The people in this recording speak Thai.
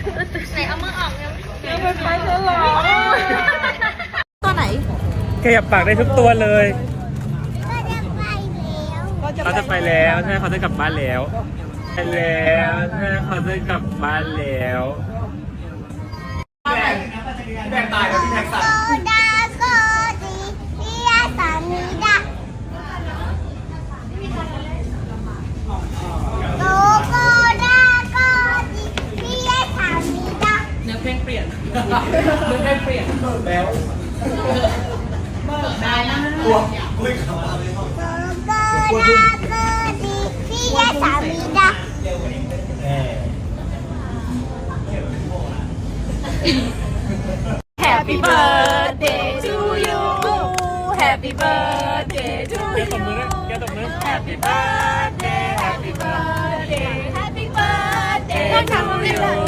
ไหนเอามือออกเนี่ย ไปฉลองตัวไหน ขยับปากได้ทุกตัวเลย ก็จะไปแล้ว เขาจะไปแล้วใช่เขาจะกลับบ้านแล้วไปแล้วใช่เขาจะกลับบ้านแล้วแม่ตายแล้วพี่แท็กสันเนื้อเพลงเปลี่ยนแล้วเบิกได้นะกลัวกุ้ยเขาHappy birthday to you Happy birthday to แกตบมือนะแกตบมือ Happy birthday Happy birthday Happy birthday ก็ทำให้เรา